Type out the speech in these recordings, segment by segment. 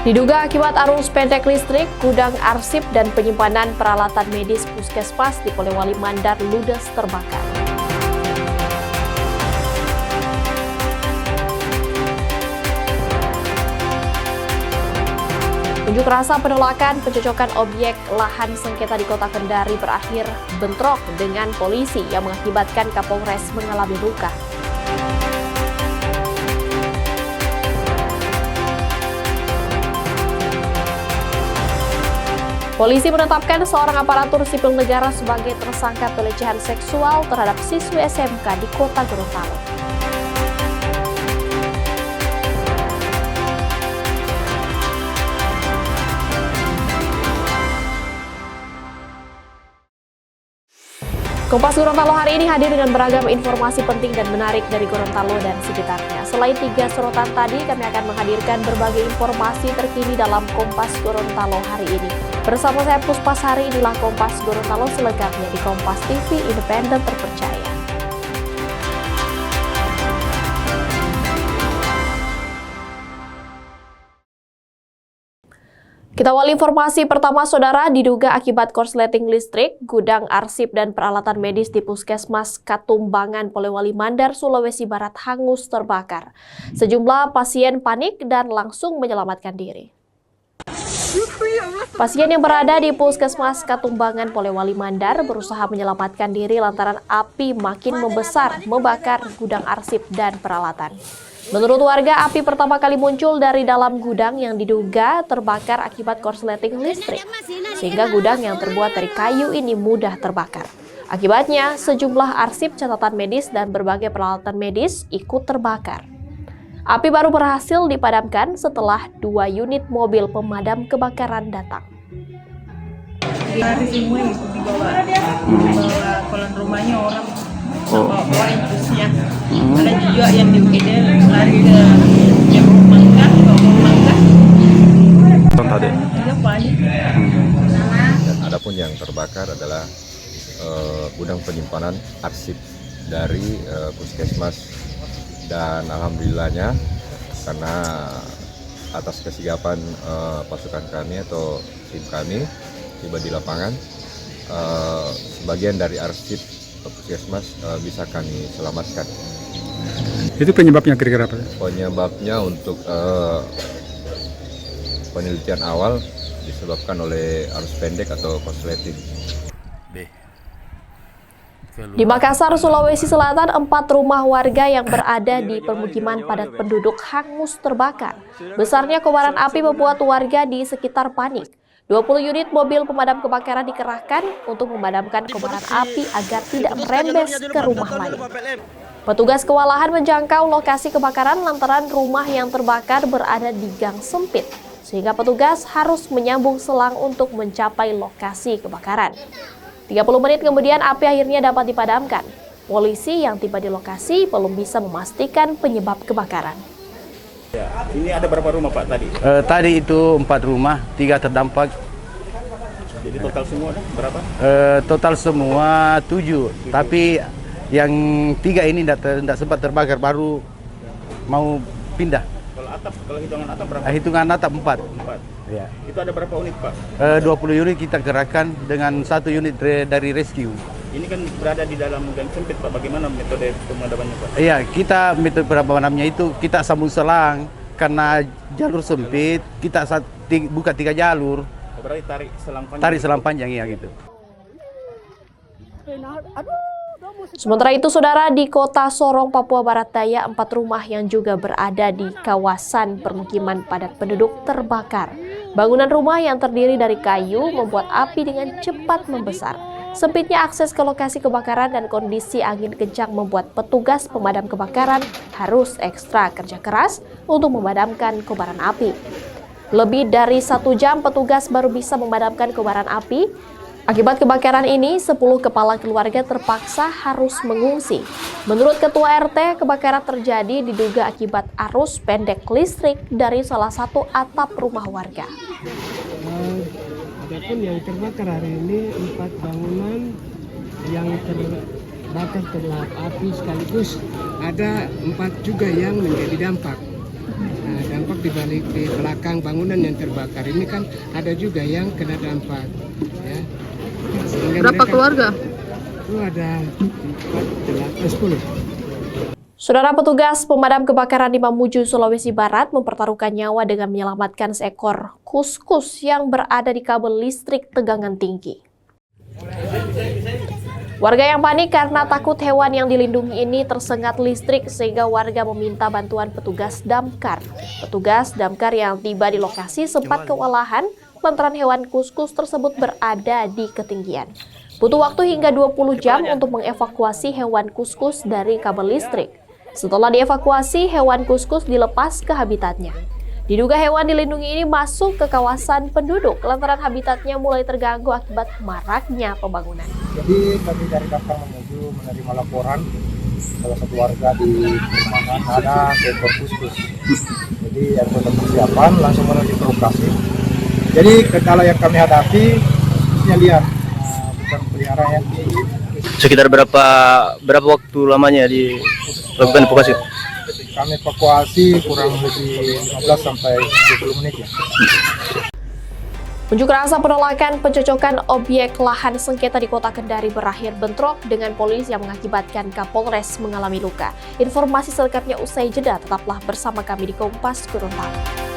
Diduga akibat arus pendek listrik, gudang arsip dan penyimpanan peralatan medis Puskesmas di Polewali Mandar ludes terbakar. Unjuk rasa penolakan pencocokan objek lahan sengketa di Kota Kendari berakhir bentrok dengan polisi yang mengakibatkan Kapolres mengalami luka. Polisi menetapkan seorang aparatur sipil negara sebagai tersangka pelecehan seksual terhadap siswi SMK di Kota Gorontalo. Kompas Gorontalo hari ini hadir dengan beragam informasi penting dan menarik dari Gorontalo dan sekitarnya. Selain 3 sorotan tadi, kami akan menghadirkan berbagai informasi terkini dalam Kompas Gorontalo hari ini. Bersama saya Puspasari, inilah Kompas Gorontalo selengkapnya di Kompas TV Independen Terpercaya. Kita awali informasi pertama, saudara. Diduga akibat korsleting listrik, gudang arsip dan peralatan medis di Puskesmas Katumbangan, Polewali Mandar, Sulawesi Barat hangus terbakar. Sejumlah pasien panik dan langsung menyelamatkan diri. Pasien yang berada di Puskesmas Katumbangan, Polewali Mandar berusaha menyelamatkan diri lantaran api makin membesar membakar gudang arsip dan peralatan. Menurut warga, api pertama kali muncul dari dalam gudang yang diduga terbakar akibat korsleting listrik, sehingga gudang yang terbuat dari kayu ini mudah terbakar. Akibatnya, sejumlah arsip, catatan medis, dan berbagai peralatan medis ikut terbakar. Api baru berhasil dipadamkan setelah 2 unit mobil pemadam kebakaran datang. Lari semua itu dibawa kolam rumahnya orang. Orang terusnya ada juga yang di UGD lari ke Mangga, tadi. Dan adapun yang terbakar adalah gudang penyimpanan arsip dari Puskesmas, dan alhamdulillahnya karena atas kesigapan pasukan kami atau tim kami tiba di lapangan, sebagian dari arsip Puskesmas bisa kami selamatkan. Itu penyebabnya kira-kira apa? Penyebabnya untuk penelitian awal disebabkan oleh arus pendek atau korsleting. Di Makassar, Sulawesi Selatan, 4 rumah warga yang berada di permukiman padat penduduk hangus terbakar. Besarnya kobaran api membuat warga di sekitar panik. 20 unit mobil pemadam kebakaran dikerahkan untuk memadamkan kobaran api agar tidak merembes ke rumah lain. Petugas kewalahan menjangkau lokasi kebakaran lantaran rumah yang terbakar berada di gang sempit, sehingga petugas harus menyambung selang untuk mencapai lokasi kebakaran. 30 menit kemudian api akhirnya dapat dipadamkan. Polisi yang tiba di lokasi belum bisa memastikan penyebab kebakaran. Ya, ini ada berapa rumah Pak tadi? Tadi itu 4 rumah, 3 terdampak. Jadi total semua ada berapa? Total semua 7, tapi yang 3 ini tidak sempat terbakar, baru mau pindah. Kalau hitungan atap berapa? Hitungan atap 4. Ya. Itu ada berapa unit Pak? 20 unit kita kerahkan dengan 1 unit dari rescue. Ini kan berada di dalam gang sempit Pak, bagaimana metode pemadamannya Pak? Iya, kita metode pemadamannya itu kita sambung selang karena jalur sempit, kita buka 3 jalur. Berarti tarik selang panjang. Tarik selang panjang ya gitu. Sementara itu, saudara, di Kota Sorong, Papua Barat Daya, 4 rumah yang juga berada di kawasan permukiman padat penduduk terbakar. Bangunan rumah yang terdiri dari kayu membuat api dengan cepat membesar. Sempitnya akses ke lokasi kebakaran dan kondisi angin kencang membuat petugas pemadam kebakaran harus ekstra kerja keras untuk memadamkan kobaran api. Lebih dari 1 jam petugas baru bisa memadamkan kobaran api. Akibat kebakaran ini, 10 kepala keluarga terpaksa harus mengungsi. Menurut Ketua RT, kebakaran terjadi diduga akibat arus pendek listrik dari salah satu atap rumah warga. Adapun yang terbakar hari ini 4 bangunan yang terbakar terlahap api, sekaligus ada 4 juga yang menjadi dampak. Nah, dampak di balik di belakang bangunan yang terbakar ini kan ada juga yang kena dampak. Ya. Sehingga Berapa keluarga? Itu ada 10. Saudara, petugas pemadam kebakaran di Mamuju, Sulawesi Barat mempertaruhkan nyawa dengan menyelamatkan seekor kuskus yang berada di kabel listrik tegangan tinggi. Warga yang panik karena takut hewan yang dilindungi ini tersengat listrik sehingga warga meminta bantuan petugas damkar. Petugas damkar yang tiba di lokasi sempat kewalahan lantaran hewan kuskus tersebut berada di ketinggian. Butuh waktu hingga 20 jam untuk mengevakuasi hewan kuskus dari kabel listrik. Setelah dievakuasi, hewan kuskus dilepas ke habitatnya. Diduga hewan dilindungi ini masuk ke kawasan penduduk lantaran habitatnya mulai terganggu akibat maraknya pembangunan. Jadi kami dari Damkar Mamuju menerima laporan salah satu warga di perumahan ada seekor kuskus. Jadi ada persiapan langsung menuju ke lokasi. Jadi kendala yang kami hadapi khususnya liar, bukan pelihara ya. Sekitar berapa waktu lamanya dilakukan evakuasi? Kami evakuasi kurang lebih 15 sampai 20 menit ya. Unjuk rasa penolakan pencocokan objek lahan sengketa di Kota Kendari berakhir bentrok dengan polisi yang mengakibatkan Kapolres mengalami luka. Informasi selengkapnya usai jeda, tetaplah bersama kami di Kompas Gorontalo.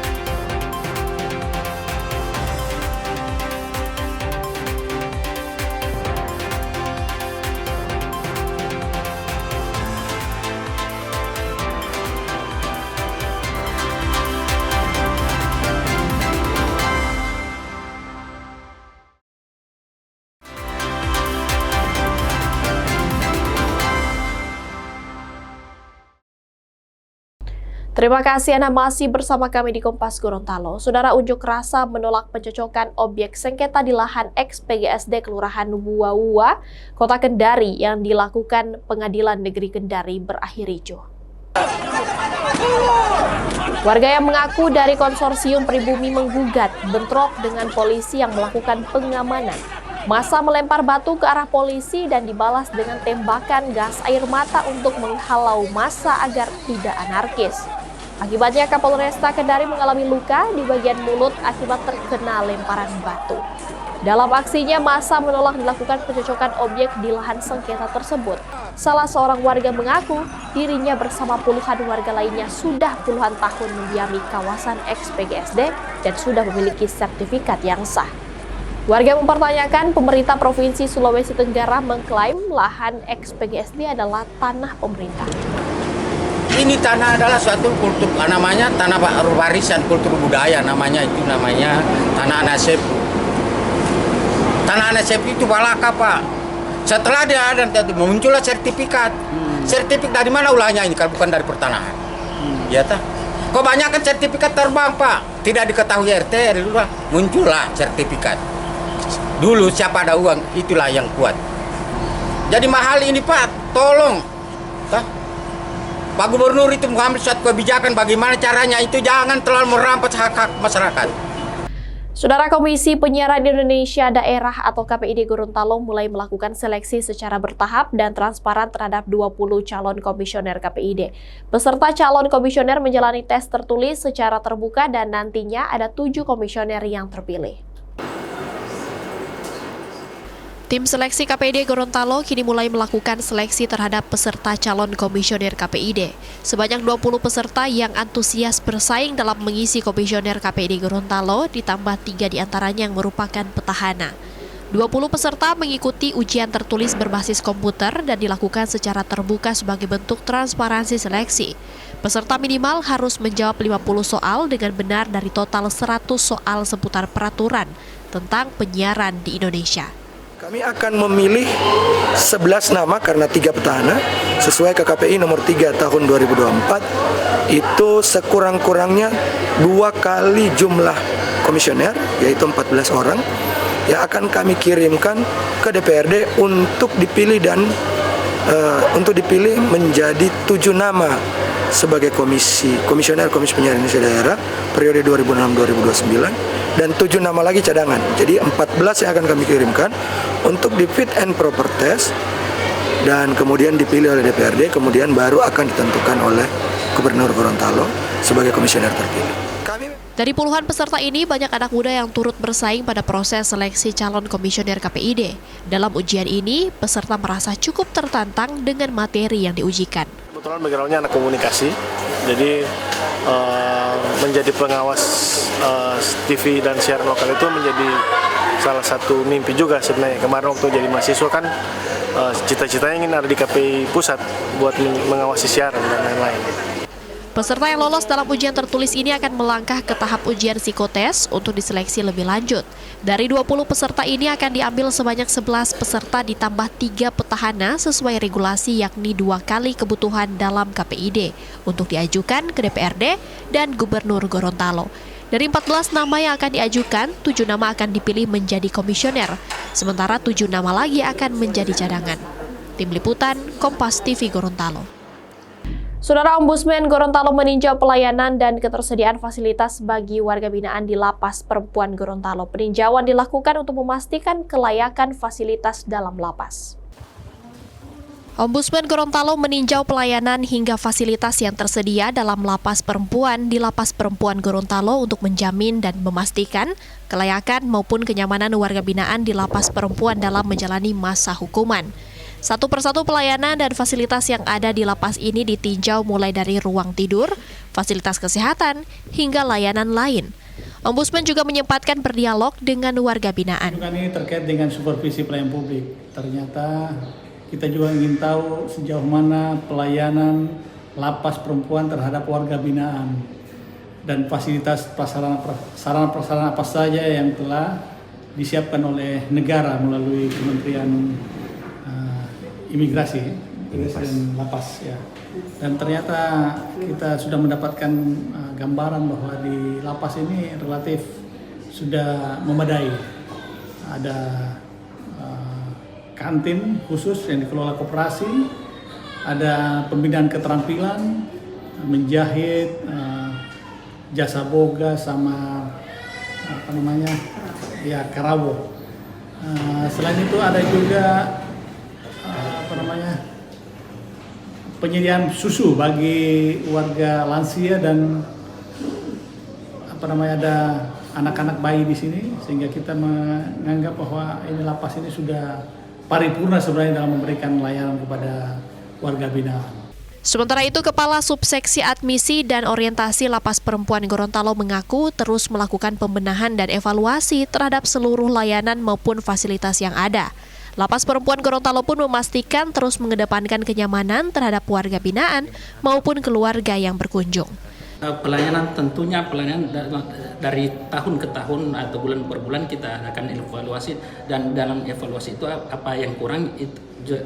Terima kasih Anda masih bersama kami di Kompas Gorontalo. Saudara, unjuk rasa menolak pencocokan objek sengketa di lahan ex-PGSD Kelurahan Wuawua, Kota Kendari yang dilakukan Pengadilan Negeri Kendari berakhir ricuh. Warga yang mengaku dari konsorsium pribumi menggugat bentrok dengan polisi yang melakukan pengamanan. Massa melempar batu ke arah polisi dan dibalas dengan tembakan gas air mata untuk menghalau massa agar tidak anarkis. Akibatnya Kapolresta Kendari mengalami luka di bagian mulut akibat terkena lemparan batu. Dalam aksinya, massa menolak dilakukan pencocokan objek di lahan sengketa tersebut. Salah seorang warga mengaku dirinya bersama puluhan warga lainnya sudah puluhan tahun mendiami kawasan ex-PGSD dan sudah memiliki sertifikat yang sah. Warga mempertanyakan pemerintah Provinsi Sulawesi Tenggara mengklaim lahan ex-PGSD adalah tanah pemerintah. Ini tanah adalah suatu kultur, namanya tanah warisan kultur budaya, namanya tanah Anasepu. Tanah Anasepu itu balaka, Pak. Setelah dia ada muncullah sertifikat. Sertifikat dari mana ulahnya ini kalau bukan dari pertanahan? Ya tak? Kebanyakan sertifikat terbang, Pak. Tidak diketahui RT, muncullah sertifikat. Dulu siapa ada uang, itulah yang kuat. Jadi mahal ini, Pak. Tolong. Pak Gubernur itu mengambil suatu kebijakan bagaimana caranya itu jangan terlalu merampas hak-hak masyarakat. Saudara, Komisi Penyiaran Indonesia Daerah atau KPID Gorontalo mulai melakukan seleksi secara bertahap dan transparan terhadap 20 calon komisioner KPID. Peserta calon komisioner menjalani tes tertulis secara terbuka dan nantinya ada 7 komisioner yang terpilih. Tim seleksi KPID Gorontalo kini mulai melakukan seleksi terhadap peserta calon komisioner KPID. Sebanyak 20 peserta yang antusias bersaing dalam mengisi komisioner KPID Gorontalo, ditambah 3 diantaranya yang merupakan petahana. 20 peserta mengikuti ujian tertulis berbasis komputer dan dilakukan secara terbuka sebagai bentuk transparansi seleksi. Peserta minimal harus menjawab 50 soal dengan benar dari total 100 soal seputar peraturan tentang penyiaran di Indonesia. Kami akan memilih 11 nama karena 3 petahana sesuai KKPI nomor 3 tahun 2024 itu sekurang-kurangnya 2 kali jumlah komisioner yaitu 14 orang yang akan kami kirimkan ke DPRD untuk dipilih dan menjadi 7 nama sebagai komisioner Komisi Penyiaran Indonesia Daerah periode 2006-2029 dan 7 nama lagi cadangan. Jadi 14 yang akan kami kirimkan untuk di fit and proper test dan kemudian dipilih oleh DPRD, kemudian baru akan ditentukan oleh Gubernur Gorontalo sebagai komisioner terpilih. Dari puluhan peserta ini, banyak anak muda yang turut bersaing pada proses seleksi calon komisioner KPID. Dalam ujian ini, peserta merasa cukup tertantang dengan materi yang diujikan. Kebetulan background-nya anak komunikasi, jadi menjadi pengawas TV dan siaran lokal itu menjadi salah satu mimpi juga sebenarnya. Kemarin waktu jadi mahasiswa kan cita-citanya ingin ada di KPI pusat buat mengawasi siaran dan lain-lain. Peserta yang lolos dalam ujian tertulis ini akan melangkah ke tahap ujian psikotes untuk diseleksi lebih lanjut. Dari 20 peserta ini akan diambil sebanyak 11 peserta ditambah 3 petahana sesuai regulasi, yakni 2 kali kebutuhan dalam KPID untuk diajukan ke DPRD dan Gubernur Gorontalo. Dari 14 nama yang akan diajukan, 7 nama akan dipilih menjadi komisioner, sementara 7 nama lagi akan menjadi cadangan. Tim Liputan, Kompas TV Gorontalo. Saudara, Ombudsman Gorontalo meninjau pelayanan dan ketersediaan fasilitas bagi warga binaan di Lapas Perempuan Gorontalo. Peninjauan dilakukan untuk memastikan kelayakan fasilitas dalam lapas. Ombudsman Gorontalo meninjau pelayanan hingga fasilitas yang tersedia dalam Lapas Perempuan di Lapas Perempuan Gorontalo untuk menjamin dan memastikan kelayakan maupun kenyamanan warga binaan di Lapas Perempuan dalam menjalani masa hukuman. Satu persatu pelayanan dan fasilitas yang ada di lapas ini ditinjau mulai dari ruang tidur, fasilitas kesehatan, hingga layanan lain. Ombudsman juga menyempatkan berdialog dengan warga binaan. Ini terkait dengan supervisi pelayanan publik. Ternyata kita juga ingin tahu sejauh mana pelayanan lapas perempuan terhadap warga binaan dan fasilitas sarana-prasarana apa saja yang telah disiapkan oleh negara melalui Kementerian Imigrasi dan Lapas ya. Dan ternyata kita sudah mendapatkan gambaran bahwa di lapas ini relatif sudah memadai. Ada kantin khusus yang dikelola koperasi, ada pembinaan keterampilan, menjahit, jasa boga sama karabo. Selain itu ada juga penyediaan susu bagi warga lansia dan ada anak-anak bayi di sini, sehingga kita menganggap bahwa ini lapas ini sudah paripurna sebenarnya dalam memberikan layanan kepada warga binaan. Sementara itu, Kepala Subseksi Admisi dan Orientasi Lapas Perempuan Gorontalo mengaku terus melakukan pembenahan dan evaluasi terhadap seluruh layanan maupun fasilitas yang ada. Lapas Perempuan Gorontalo pun memastikan terus mengedepankan kenyamanan terhadap warga binaan maupun keluarga yang berkunjung. Pelayanan tentunya dari tahun ke tahun atau bulan per bulan kita akan evaluasi, dan dalam evaluasi itu apa yang kurang,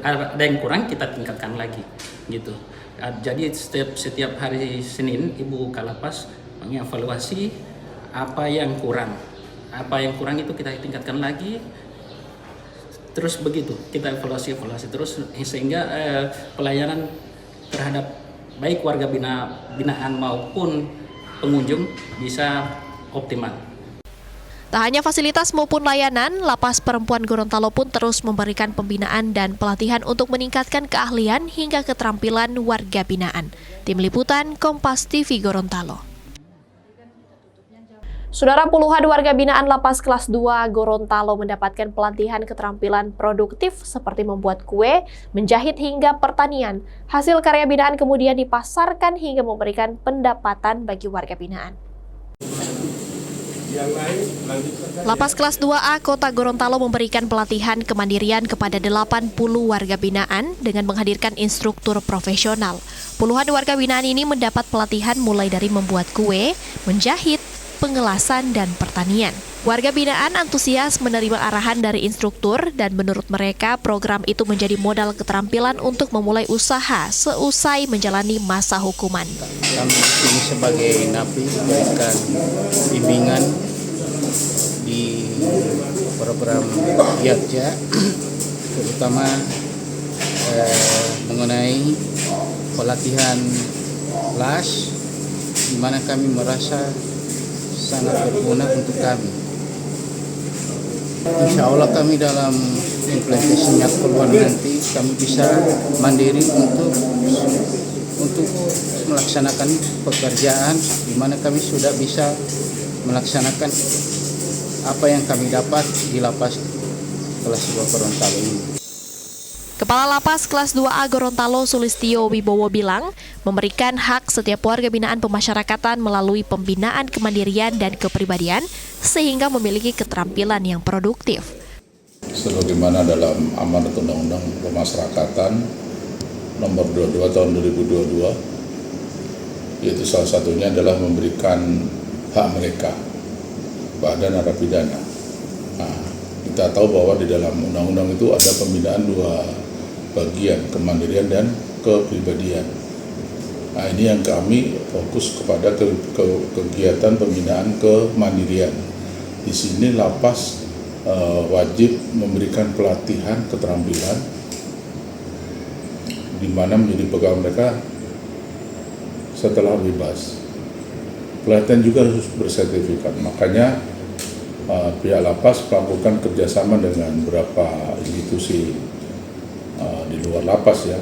ada yang kurang kita tingkatkan lagi gitu. Jadi setiap hari Senin Ibu Kalapas mengevaluasi apa yang kurang itu kita tingkatkan lagi. Terus begitu, kita evaluasi terus sehingga pelayanan terhadap baik warga binaan maupun pengunjung bisa optimal. Tak hanya fasilitas maupun layanan, Lapas Perempuan Gorontalo pun terus memberikan pembinaan dan pelatihan untuk meningkatkan keahlian hingga keterampilan warga binaan. Tim Liputan, Kompas TV Gorontalo. Saudara, puluhan warga binaan Lapas Kelas 2 Gorontalo mendapatkan pelatihan keterampilan produktif seperti membuat kue, menjahit hingga pertanian. Hasil karya binaan kemudian dipasarkan hingga memberikan pendapatan bagi warga binaan. Lapas Kelas 2A Kota Gorontalo memberikan pelatihan kemandirian kepada 80 warga binaan dengan menghadirkan instruktur profesional. Puluhan warga binaan ini mendapat pelatihan mulai dari membuat kue, menjahit, pengelasan, dan pertanian. Warga binaan antusias menerima arahan dari instruktur dan menurut mereka program itu menjadi modal keterampilan untuk memulai usaha seusai menjalani masa hukuman. Kami ini sebagai napi memberikan bimbingan di program Yatja, terutama mengenai pelatihan las, di mana kami merasa sangat berguna untuk kami. Insya Allah kami dalam implementasinya keluar nanti kami bisa mandiri untuk melaksanakan pekerjaan, di mana kami sudah bisa melaksanakan apa yang kami dapat di lapas kelas 2 Gorontalo ini. Kepala Lapas Kelas 2A Gorontalo Sulistyo Wibowo bilang, memberikan hak setiap warga binaan pemasyarakatan melalui pembinaan kemandirian dan kepribadian sehingga memiliki keterampilan yang produktif. Sebagaimana dalam amanat Undang-Undang Pemasyarakatan Nomor 22 Tahun 2022, yaitu salah satunya adalah memberikan hak mereka pada narapidana. Nah, kita tahu bahwa di dalam undang-undang itu ada pembinaan dua bagian, kemandirian dan kepribadian. Nah, ini yang kami fokus kepada kegiatan pembinaan kemandirian. Di sini lapas wajib memberikan pelatihan keterampilan di mana menjadi pegawai mereka setelah bebas. Pelatihan juga harus bersertifikat. Makanya pihak lapas melakukan kerjasama dengan beberapa institusi di luar lapas ya.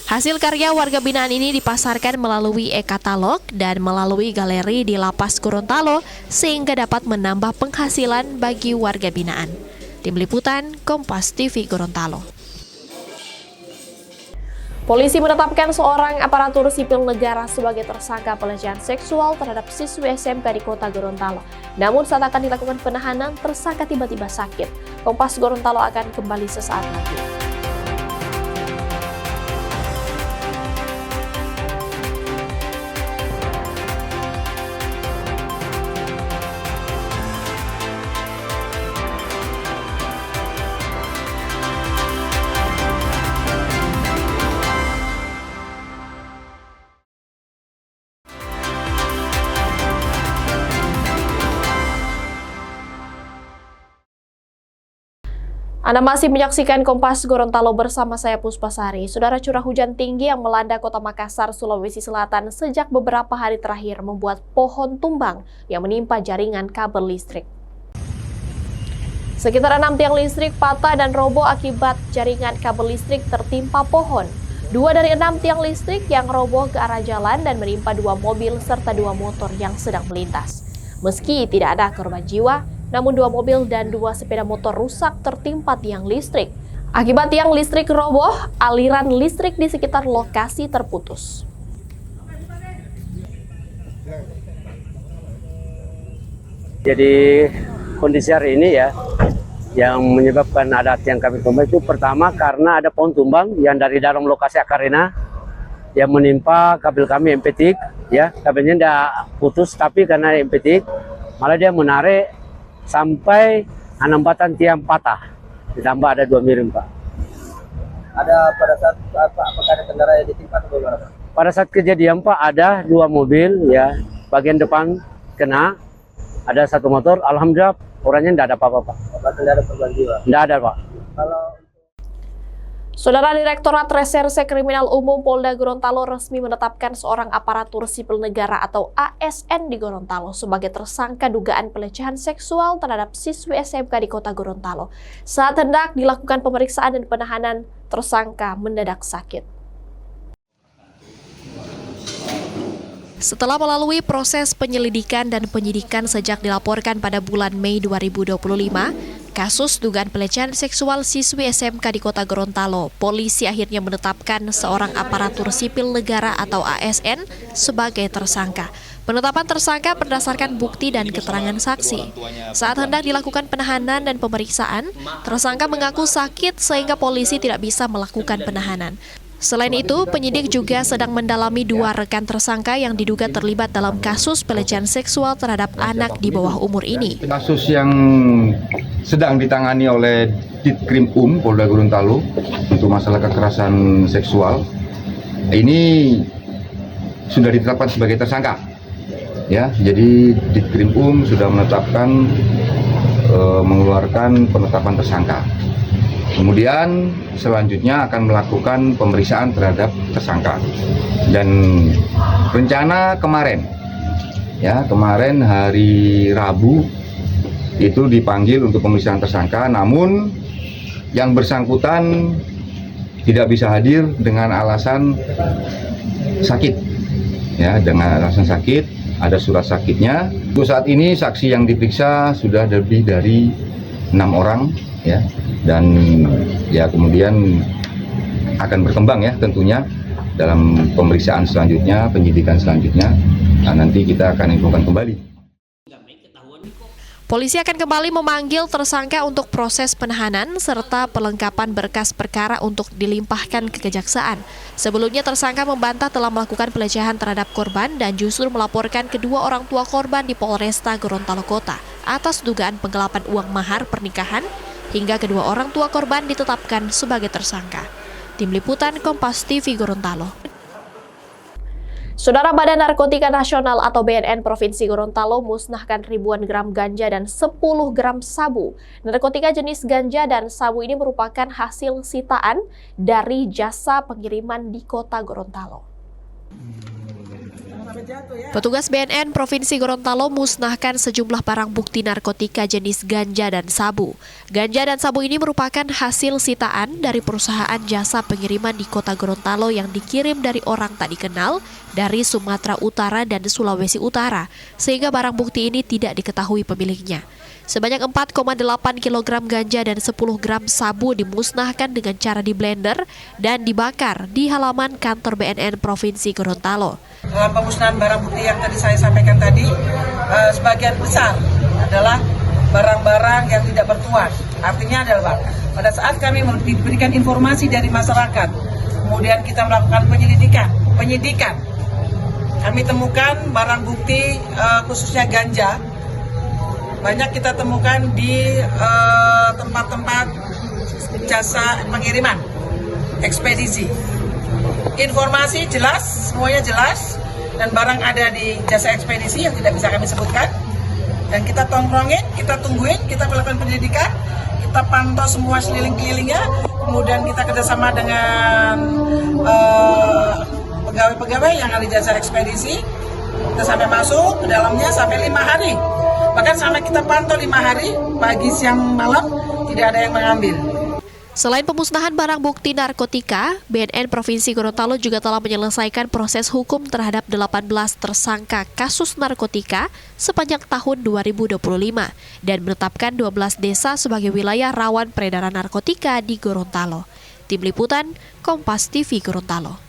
Hasil karya warga binaan ini dipasarkan melalui e-katalog dan melalui galeri di Lapas Gorontalo sehingga dapat menambah penghasilan bagi warga binaan. Tim Liputan Kompas TV Gorontalo. Polisi menetapkan seorang aparatur sipil negara sebagai tersangka pelecehan seksual terhadap siswi SMK di Kota Gorontalo. Namun saat akan dilakukan penahanan, tersangka tiba-tiba sakit. Kompas Gorontalo akan kembali sesaat lagi. Anda masih menyaksikan Kompas Gorontalo bersama saya Puspasari. Saudara, curah hujan tinggi yang melanda Kota Makassar, Sulawesi Selatan sejak beberapa hari terakhir membuat pohon tumbang yang menimpa jaringan kabel listrik. Sekitar 6 tiang listrik patah dan roboh akibat jaringan kabel listrik tertimpa pohon. 2 dari 6 tiang listrik yang roboh ke arah jalan dan menimpa 2 mobil serta 2 motor yang sedang melintas. Meski tidak ada korban jiwa, namun 2 mobil dan 2 sepeda motor rusak tertimpa tiang listrik. Akibat tiang listrik roboh, aliran listrik di sekitar lokasi terputus. Jadi kondisi hari ini ya, yang menyebabkan ada tiang kabel tumbang itu pertama karena ada pohon tumbang yang dari dalam lokasi akarena yang menimpa kabel kami empetik, ya kabelnya tidak putus tapi karena empetik malah dia menarik sampai 6 batang tiang patah, ditambah ada 2 miring Pak. Ada pada saat apakah ada kendaraan yang ditimpa atau bagaimana? Pada saat kejadian Pak ada 2 mobil ya, bagian depan kena, ada 1 motor, alhamdulillah orangnya tidak ada apa-apa Pak. Tidak ada korban jiwa? Tidak ada Pak. Saudara, Direktorat Reserse Kriminal Umum Polda Gorontalo resmi menetapkan seorang aparatur sipil negara atau ASN di Gorontalo sebagai tersangka dugaan pelecehan seksual terhadap siswi SMK di Kota Gorontalo. Saat hendak dilakukan pemeriksaan dan penahanan, tersangka mendadak sakit. Setelah melalui proses penyelidikan dan penyidikan sejak dilaporkan pada bulan Mei 2025, kasus dugaan pelecehan seksual siswi SMK di Kota Gorontalo, polisi akhirnya menetapkan seorang aparatur sipil negara atau ASN sebagai tersangka. Penetapan tersangka berdasarkan bukti dan keterangan saksi. Saat hendak dilakukan penahanan dan pemeriksaan, tersangka mengaku sakit sehingga polisi tidak bisa melakukan penahanan. Selain itu, penyidik juga sedang mendalami 2 rekan tersangka yang diduga terlibat dalam kasus pelecehan seksual terhadap anak di bawah umur ini. Kasus yang sedang ditangani oleh Ditkrim Polda Gorontalo untuk masalah kekerasan seksual ini sudah ditetapkan sebagai tersangka. Ya, jadi Ditkrim sudah menetapkan mengeluarkan penetapan tersangka. Kemudian selanjutnya akan melakukan pemeriksaan terhadap tersangka. Dan rencana kemarin hari Rabu itu dipanggil untuk pemeriksaan tersangka, namun yang bersangkutan tidak bisa hadir dengan alasan sakit. Ya, dengan alasan sakit. ada surat sakitnya. Untuk saat ini saksi yang diperiksa sudah lebih dari 6 orang ya, dan ya kemudian akan berkembang ya tentunya dalam pemeriksaan selanjutnya, penyidikan selanjutnya. Nah, nanti kita akan infokan kembali. Polisi akan kembali memanggil tersangka untuk proses penahanan serta pelengkapan berkas perkara untuk dilimpahkan ke kejaksaan. Sebelumnya tersangka membantah telah melakukan pelecehan terhadap korban dan justru melaporkan kedua orang tua korban di Polresta Gorontalo Kota atas dugaan penggelapan uang mahar pernikahan hingga kedua orang tua korban ditetapkan sebagai tersangka. Tim Liputan Kompas TV Gorontalo. Saudara, Badan Narkotika Nasional atau BNN Provinsi Gorontalo musnahkan ribuan gram ganja dan 10 gram sabu. Narkotika jenis ganja dan sabu ini merupakan hasil sitaan dari jasa pengiriman di kota Gorontalo. Petugas BNN Provinsi Gorontalo musnahkan sejumlah barang bukti narkotika jenis ganja dan sabu. Ganja dan sabu ini merupakan hasil sitaan dari perusahaan jasa pengiriman di kota Gorontalo yang dikirim dari orang tak dikenal dari Sumatera Utara dan Sulawesi Utara, sehingga barang bukti ini tidak diketahui pemiliknya. Sebanyak 4,8 kg ganja dan 10 gram sabu dimusnahkan dengan cara diblender dan dibakar di halaman kantor BNN Provinsi Gorontalo. Dalam pemusnahan barang bukti yang tadi saya sampaikan tadi, sebagian besar adalah barang-barang yang tidak bertuan. Artinya adalah pada saat kami diberikan informasi dari masyarakat, kemudian kita melakukan penyidikan, kami temukan barang bukti khususnya ganja, banyak kita temukan di tempat-tempat jasa pengiriman, ekspedisi. Informasi jelas, semuanya jelas, dan barang ada di jasa ekspedisi yang tidak bisa kami sebutkan. Dan kita tongkrongin, kita tungguin, kita melakukan penyelidikan, kita pantau semua seliling-kelilingnya, kemudian kita kerjasama dengan pegawai-pegawai yang ada di jasa ekspedisi, kita sampai masuk ke dalamnya sampai 5 hari. Bahkan sampai kita pantau 5 hari, pagi, siang, malam, tidak ada yang mengambil. Selain pemusnahan barang bukti narkotika, BNN Provinsi Gorontalo juga telah menyelesaikan proses hukum terhadap 18 tersangka kasus narkotika sepanjang tahun 2025 dan menetapkan 12 desa sebagai wilayah rawan peredaran narkotika di Gorontalo. Tim Liputan Kompas TV Gorontalo.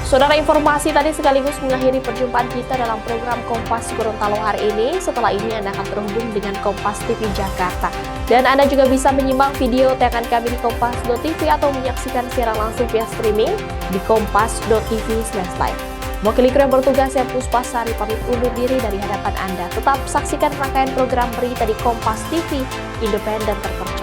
Saudara, informasi tadi sekaligus mengakhiri perjumpaan kita dalam program Kompas Gorontalo hari ini. Setelah ini Anda akan terhubung dengan Kompas TV Jakarta. Dan Anda juga bisa menyimak video tayangan kami di kompas.tv atau menyaksikan siaran langsung via streaming di kompas.tv/live. Mewakili kru yang bertugas, saya Puspasari pamit undur diri dari hadapan Anda. Tetap saksikan rangkaian program berita di Kompas TV, independen terpercaya.